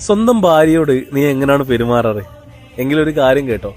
സ്വന്തം ഭാര്യയോട് നീ എങ്ങനെയാണ് പെരുമാറാറ്? എങ്കിലൊരു കാര്യം കേട്ടോ,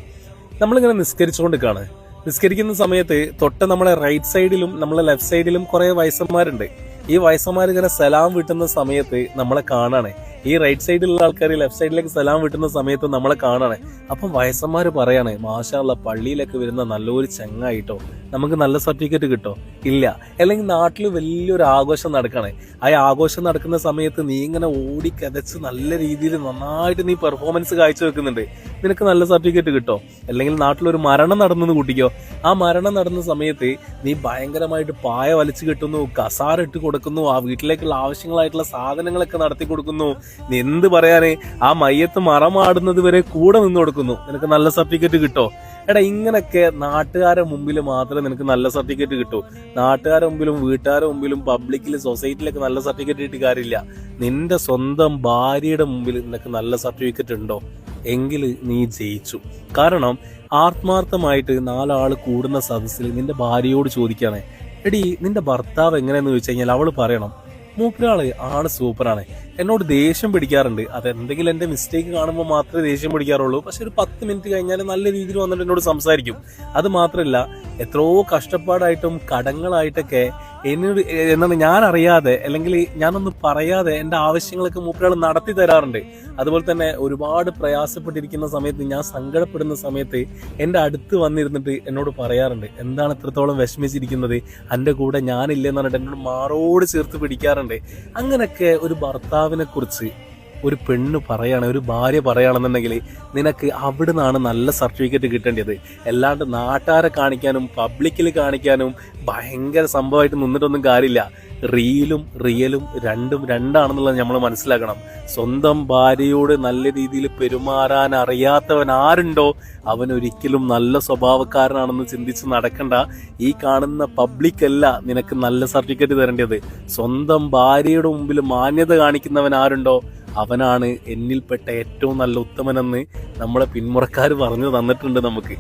നമ്മളിങ്ങനെ നിസ്കരിച്ചുകൊണ്ടിരിക്കുകയാണ്. നിസ്കരിക്കുന്ന സമയത്ത് തൊട്ട് നമ്മളെ റൈറ്റ് സൈഡിലും നമ്മളെ ലെഫ്റ്റ് സൈഡിലും കുറെ വയസ്സന്മാരുണ്ട്. ഈ വയസ്സന്മാർ ഇങ്ങനെ സലാം വീട്ടുന്ന സമയത്ത് നമ്മളെ കാണാണ്. ഈ റൈറ്റ് സൈഡിലുള്ള ആൾക്കാർ ലെഫ്റ്റ് സൈഡിലേക്ക് സലാം വീട്ടുന്ന സമയത്ത് നമ്മളെ കാണാണ്. അപ്പം വയസ്സന്മാര് പറയാണ്, മാഷാ അല്ലാ, പള്ളിയിലൊക്കെ വരുന്ന നല്ലൊരു ചങ്ങായിട്ടോ, നമുക്ക് നല്ല സർട്ടിഫിക്കറ്റ് കിട്ടോ? ഇല്ല. അല്ലെങ്കിൽ നാട്ടിൽ വലിയൊരു ആഘോഷം നടക്കണേ, ആ ആഘോഷം നടക്കുന്ന സമയത്ത് നീ ഇങ്ങനെ ഓടി കതച്ച് നല്ല രീതിയിൽ നന്നായിട്ട് നീ പെർഫോമൻസ് കാഴ്ചവെക്കുന്നുണ്ട്, നിനക്ക് നല്ല സർട്ടിഫിക്കറ്റ് കിട്ടോ? അല്ലെങ്കിൽ നാട്ടിലൊരു മരണം നടന്നെന്ന് കൂട്ടിക്കോ, ആ മരണം നടന്ന സമയത്ത് നീ ഭയങ്കരമായിട്ട് പായ വലിച്ചു കെട്ടുന്നു, കസാര ഇട്ട് കൊടുക്കുന്നു, ആ വീട്ടിലേക്കുള്ള ആവശ്യങ്ങളായിട്ടുള്ള സാധനങ്ങളൊക്കെ നടത്തി കൊടുക്കുന്നു, നീ എന്ത് പറയാനേ, ആ മയ്യത്ത് മറമാടുന്നത് വരെ കൂടെ നിന്ന് കൊടുക്കുന്നു, നിനക്ക് നല്ല സർട്ടിഫിക്കറ്റ് കിട്ടോ? എടാ, ഇങ്ങനൊക്കെ നാട്ടുകാരെ മുമ്പിൽ മാത്രമേ നിനക്ക് നല്ല സർട്ടിഫിക്കറ്റ് കിട്ടൂ. നാട്ടുകാരുടെ മുമ്പിലും വീട്ടുകാരുടെ മുമ്പിലും പബ്ലിക്കിൽ സൊസൈറ്റിയിലൊക്കെ നല്ല സർട്ടിഫിക്കറ്റ് കിട്ടി കാര്യമില്ല. നിന്റെ സ്വന്തം ഭാര്യയുടെ മുമ്പിൽ നിനക്ക് നല്ല സർട്ടിഫിക്കറ്റ് ഉണ്ടോ? എങ്കിൽ നീ ജയിച്ചു. കാരണം ആത്മാർത്ഥമായിട്ട് നാലാള് കൂടുന്ന സദസ്സിൽ നിന്റെ ഭാര്യയോട് ചോദിക്കുകയാണ്, എടി നിന്റെ ഭർത്താവ് എങ്ങനെയെന്ന് ചോദിച്ചു കഴിഞ്ഞാൽ അവള് പറയണം, മൂപ്പരാള് ആള് സൂപ്പറാണ്, എന്നോട് ദേഷ്യം പിടിക്കാറുണ്ട്, അതെന്തെങ്കിലും എന്റെ മിസ്റ്റേക്ക് കാണുമ്പോൾ മാത്രമേ ദേഷ്യം പിടിക്കാറുള്ളൂ, പക്ഷെ ഒരു 10 മിനിറ്റ് കഴിഞ്ഞാൽ നല്ല രീതിയിൽ വന്നിട്ട് എന്നോട് സംസാരിക്കും. അത് മാത്രമല്ല, എത്രയോ കഷ്ടപ്പാടായിട്ടും കടങ്ങളായിട്ടൊക്കെ എന്നോട് എന്താണ് ഞാൻ അറിയാതെ അല്ലെങ്കിൽ ഞാനൊന്ന് പറയാതെ എന്റെ ആവശ്യങ്ങളൊക്കെ മൂപ്പരാൾ നടത്തി തരാറുണ്ട്. അതുപോലെ തന്നെ ഒരുപാട് പ്രയാസപ്പെട്ടിരിക്കുന്ന സമയത്ത്, ഞാൻ സങ്കടപ്പെടുന്ന സമയത്ത് എന്റെ അടുത്ത് വന്നിരുന്നിട്ട് എന്നോട് പറയാറുണ്ട്, എന്താണ് എത്രത്തോളം വിഷമിച്ചിരിക്കുന്നത്, എന്റെ കൂടെ ഞാനില്ലെന്ന് പറഞ്ഞിട്ട് എന്നോട് മാറോട് ചേർത്ത് പിടിക്കാറുണ്ട്. അങ്ങനെയൊക്കെ ഒരു ഭർത്താവിനെ കുറിച്ച് ഒരു പെണ്ണ് പറയാണ്, ഒരു ഭാര്യ പറയുകയാണെന്നുണ്ടെങ്കിൽ നിനക്ക് അവിടെ നിന്നാണ് നല്ല സർട്ടിഫിക്കറ്റ് കിട്ടേണ്ടത്. അല്ലാണ്ട് നാട്ടുകാരെ കാണിക്കാനും പബ്ലിക്കിൽ കാണിക്കാനും ഭയങ്കര സംഭവമായിട്ട് നിന്നിട്ടൊന്നും കാര്യമില്ല. റീലും റിയലും രണ്ടും രണ്ടാണെന്നുള്ളത് നമ്മൾ മനസ്സിലാക്കണം. സ്വന്തം ഭാര്യയോട് നല്ല രീതിയിൽ പെരുമാറാൻ അറിയാത്തവൻ ആരുണ്ടോ അവൻ ഒരിക്കലും നല്ല സ്വഭാവക്കാരനാണെന്ന് ചിന്തിച്ച് നടക്കണ്ട. ഈ കാണുന്ന പബ്ലിക്കല്ല നിനക്ക് നല്ല സർട്ടിഫിക്കറ്റ് തരേണ്ടത്. സ്വന്തം ഭാര്യയുടെ മുമ്പിൽ മാന്യത കാണിക്കുന്നവൻ ആരുണ്ടോ അവനാണ് എന്നിൽപ്പെട്ട ഏറ്റവും നല്ല ഉത്തമനെന്ന് നമ്മളെ പിന്മുറക്കാർ പറഞ്ഞു തന്നിട്ടുണ്ട് നമുക്ക്.